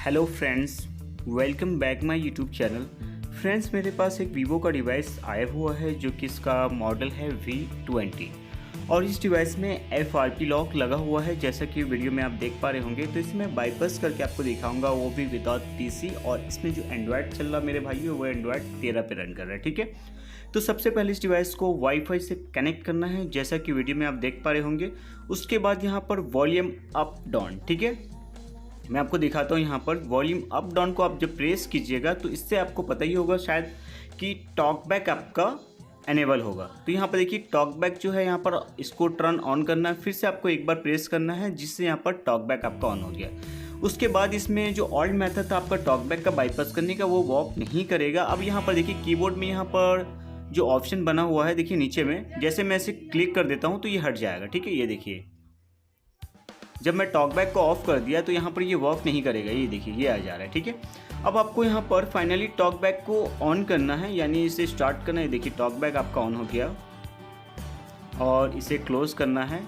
Hello friends, welcome back my YouTube channel. Friends, मेरे पास एक Vivo का डिवाइस आया हुआ है जो कि इसका मॉडल है V20 और इस डिवाइस में FRP लॉक लगा हुआ है। जैसा कि वीडियो में आप देख पा रहे होंगे, तो इसमें बाईपास करके आपको दिखाऊंगा, वो भी विदाउट PC। और इसमें जो एंड्रॉयड चल रहा मेरे भाई वो एंड्रॉयड 13 पे रन कर रहा है। ठीक है, तो सबसे पहले इस डिवाइस को वाईफाई से कनेक्ट करना है, जैसा कि वीडियो में आप देख पा रहे होंगे। उसके बाद यहाँ पर वॉल्यूम अप डाउन, ठीक है, मैं आपको दिखाता हूँ। यहाँ पर वॉल्यूम अप डाउन को आप जब प्रेस कीजिएगा तो इससे आपको पता ही होगा शायद कि टॉक बैक आपका एनेबल होगा। तो यहाँ पर देखिए टॉक बैक जो है, यहाँ पर इसको टर्न ऑन करना है, फिर से आपको एक बार प्रेस करना है, जिससे यहाँ पर टॉक बैक आपका ऑन हो गया। उसके बाद इसमें जो ओल्ड मेथड था आपका टॉक बैक का बाईपास करने का, वो वर्क नहीं करेगा। अब यहाँ पर देखिए कीबोर्ड में यहाँ पर जो ऑप्शन बना हुआ है, देखिए नीचे में, जैसे मैं इसे क्लिक कर देता हूँ तो ये हट जाएगा। ठीक है, ये देखिए जब मैं टॉक बैक को ऑफ कर दिया तो यहाँ पर ये वर्क नहीं करेगा। ये देखिए ये आ जा रहा है। ठीक है, अब आपको यहाँ पर फाइनली टॉक बैक को ऑन करना है, यानी इसे स्टार्ट करना है। देखिए टॉक बैक आपका ऑन हो गया और इसे क्लोज करना है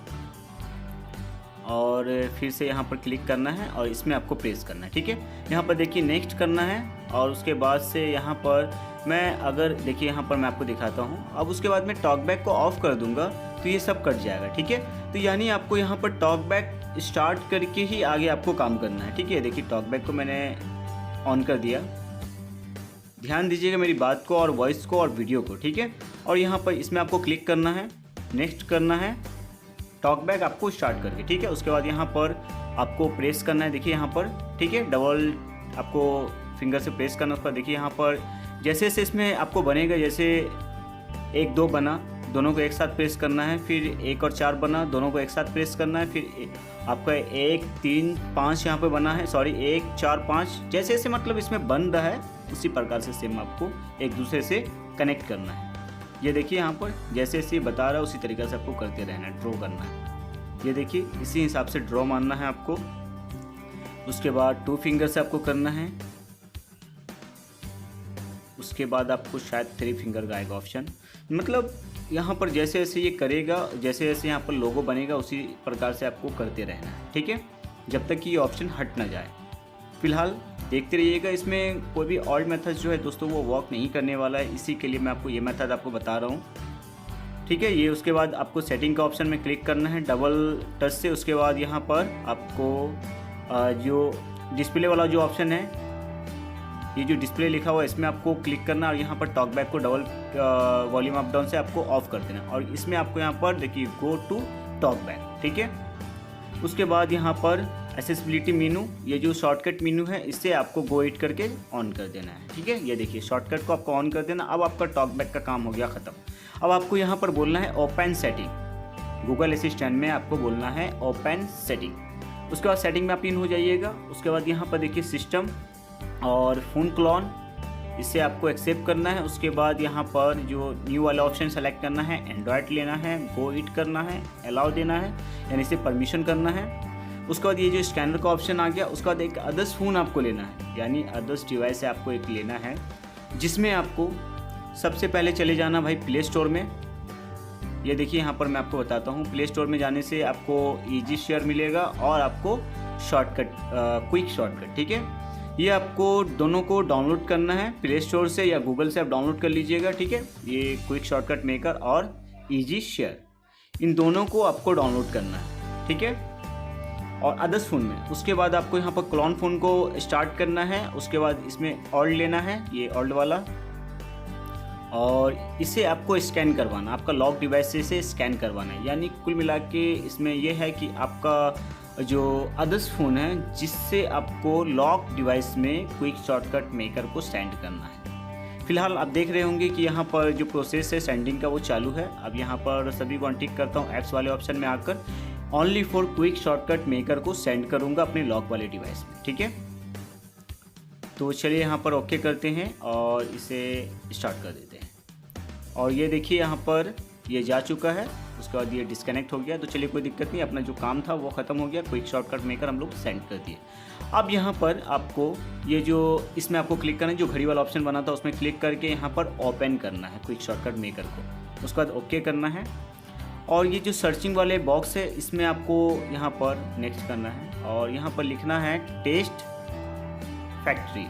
और फिर से यहाँ पर क्लिक करना है और इसमें आपको प्रेस करना है। ठीक है, यहाँ पर देखिए नेक्स्ट करना है और उसके बाद से यहाँ पर मैं अगर देखिए यहाँ पर मैं आपको दिखाता हूँ। अब उसके बाद मैं टॉक बैक को ऑफ कर दूंगा तो ये सब कट जाएगा। ठीक है, तो यानी आपको यहाँ पर टॉक बैक स्टार्ट करके ही आगे आपको काम करना है। ठीक है, देखिए टॉक बैक को मैंने ऑन कर दिया। ध्यान दीजिएगा मेरी बात को और वॉइस को और वीडियो को। ठीक है, और यहाँ पर इसमें आपको क्लिक करना है, नेक्स्ट करना है, टॉक बैक आपको स्टार्ट करके। ठीक है, उसके बाद यहाँ पर आपको प्रेस करना है। देखिए यहाँ पर, ठीक है, डबल आपको फिंगर से प्रेस करना। उसका देखिए यहाँ पर जैसे जैसे इसमें आपको बनेगा, जैसे 1 2 बना, दोनों को एक साथ प्रेस करना है, फिर 1 और 4 बना, दोनों को एक साथ प्रेस करना है, फिर आपका 1 3 5 यहाँ पे बना है, सॉरी 1 4 5, जैसे जैसे मतलब इसमें बन रहा है उसी प्रकार से सेम आपको एक दूसरे से कनेक्ट करना है। ये देखिए यहाँ पर जैसे जैसे बता रहा है उसी तरीके से आपको करते रहना है, ड्रॉ करना है। ये देखिए इसी हिसाब से ड्रॉ मारना है आपको। उसके बाद 2 फिंगर से आपको करना है। उसके बाद आपको शायद 3 फिंगर का आएगा ऑप्शन। मतलब यहाँ पर जैसे जैसे ये करेगा, जैसे जैसे यहाँ पर लोगो बनेगा, उसी प्रकार से आपको करते रहना है। ठीक है, जब तक कि ये ऑप्शन हट ना जाए। फिलहाल देखते रहिएगा। इसमें कोई भी ऑल्ड मेथड जो है दोस्तों वो वर्क नहीं करने वाला है, इसी के लिए मैं आपको ये मेथड आपको बता रहा हूँ। ठीक है, ये उसके बाद आपको सेटिंग का ऑप्शन में क्लिक करना है डबल टच से। उसके बाद यहाँ पर आपको जो डिस्प्ले वाला जो ऑप्शन है, ये जो डिस्प्ले लिखा हुआ है, इसमें आपको क्लिक करना और यहाँ पर टॉक बैक को डबल वॉल्यूम अप डाउन से आपको ऑफ कर देना। और इसमें आपको यहाँ पर देखिए गो टू टॉक बैक। ठीक है, उसके बाद यहाँ पर एक्सेसिबिलिटी मेनू, ये जो शॉर्टकट मेनू है, इससे आपको गो इट करके ऑन कर देना है। ठीक है, ये देखिए शॉर्टकट को आपको ऑन कर देना। अब आपका टॉक बैक का काम हो गया ख़त्म। अब आपको यहाँ पर बोलना है ओपन सेटिंग। गूगल असिस्टेंट में आपको बोलना है ओपन सेटिंग। उसके बाद सेटिंग में आप इन हो जाइएगा। उसके बाद यहाँ पर देखिए सिस्टम और फ़ोन क्लोन, इसे आपको एक्सेप्ट करना है। उसके बाद यहाँ पर जो न्यू वाला ऑप्शन सेलेक्ट करना है, एंड्रॉयड लेना है, गो इट करना है, अलाउ देना है, यानी इसे परमिशन करना है। उसके बाद ये जो स्कैनर का ऑप्शन आ गया। उसके बाद एक अदर्स फ़ोन आपको लेना है, यानी अदर्स डिवाइस से आपको एक लेना है, जिसमें आपको सबसे पहले चले जाना भाई प्ले स्टोर में। ये देखिए यहाँ पर मैं आपको बताता हूँ, प्ले स्टोर में जाने से आपको ईजी शेयर मिलेगा और आपको शॉर्टकट, क्विक शॉर्टकट। ठीक है, ये आपको दोनों को डाउनलोड करना है प्ले स्टोर से या गूगल से आप डाउनलोड कर लीजिएगा। ठीक है, ये क्विक शॉर्टकट मेकर और ईजी शेयर, इन दोनों को आपको डाउनलोड करना है। ठीक है, और अदर्स फ़ोन में। उसके बाद आपको यहाँ पर क्लोन फ़ोन को स्टार्ट करना है। उसके बाद इसमें ओल्ड लेना है, ये ओल्ड वाला, और इसे आपको स्कैन करवाना, आपका लॉक डिवाइस से इसे स्कैन करवाना है। यानी कुल मिला के इसमें यह है कि आपका जो अदर्स फ़ोन है, जिससे आपको लॉक डिवाइस में क्विक शॉर्टकट मेकर को सेंड करना है। फिलहाल आप देख रहे होंगे कि यहाँ पर जो प्रोसेस है सेंडिंग का वो चालू है। अब यहाँ पर सभी को अनटिक करता हूँ, ऐप्स वाले ऑप्शन में आकर only for quick shortcut maker को सेंड करूँगा अपने लॉक वाले डिवाइस में। ठीक है, तो चलिए यहाँ पर ओके करते हैं और इसे स्टार्ट कर देते हैं। और ये देखिए यहाँ पर ये जा चुका है। उसके बाद ये डिस्कनेक्ट हो गया। तो चलिए कोई दिक्कत नहीं, अपना जो काम था वो ख़त्म हो गया। क्विक शॉर्टकट मेकर हम लोग सेंड कर दिए। अब यहाँ पर आपको ये जो इसमें आपको क्लिक करना है, जो घड़ी वाला ऑप्शन बना था उसमें क्लिक करके यहाँ पर ओपन करना है क्विक शॉर्टकट मेकर को। उसके बाद ओके करना है और ये जो सर्चिंग वाले बॉक्स है इसमें आपको यहाँ पर नेक्स्ट करना है और यहाँ पर लिखना है टेस्ट फैक्ट्री।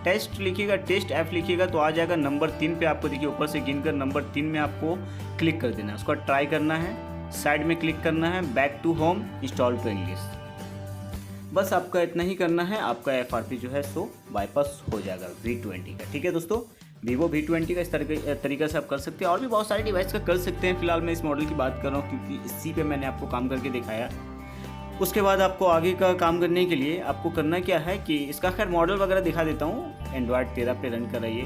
टेस्ट लिखिएगा, टेस्ट ऐप लिखिएगा तो आ जाएगा नंबर 3 पे। आपको देखिए ऊपर से गिनकर नंबर 3 में आपको क्लिक कर देना है, उसको ट्राई करना है, साइड में क्लिक करना है, back to home, install to English. बस आपका इतना ही करना है, आपका FRP जो है सो बाईपास हो जाएगा V20 का। ठीक है दोस्तों, Vivo V20 का इस तरीका से आप कर सकते हैं। और भी बहुत सारे डिवाइस का कर सकते हैं, फिलहाल मैं इस मॉडल की बात कर रहा हूँ क्योंकि इसी पे मैंने आपको काम करके दिखाया। उसके बाद आपको आगे का काम करने के लिए आपको करना क्या है कि इसका खैर मॉडल वगैरह दिखा देता हूँ। एंड्रॉयड 13 पे रन कर रही है,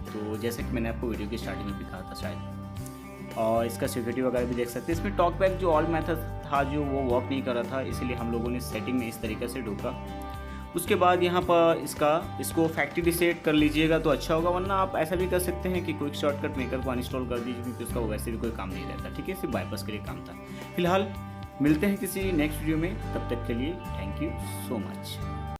तो जैसे कि मैंने आपको वीडियो की स्टार्टिंग में भी कहा था शायद। और इसका सिक्योरिटी वगैरह भी देख सकते हैं। इसमें टॉक बैक जो ऑल मेथड था जो वो वर्क नहीं कर रहा था, इसलिए हम लोगों ने सेटिंग में इस तरीके से ढूंढा। उसके बाद यहाँ पर इसको फैक्ट्री रीसेट कर लीजिएगा तो अच्छा होगा, वरना आप ऐसा भी कर सकते हैं कि क्विक शॉर्टकट मेकर को अनइंस्टॉल कर दीजिए क्योंकि उसका वैसे भी कोई काम नहीं रहता। ठीक है, सिर्फ बाईपास के लिए काम था। फिलहाल मिलते हैं किसी नेक्स्ट वीडियो में, तब तक के लिए थैंक यू सो मच।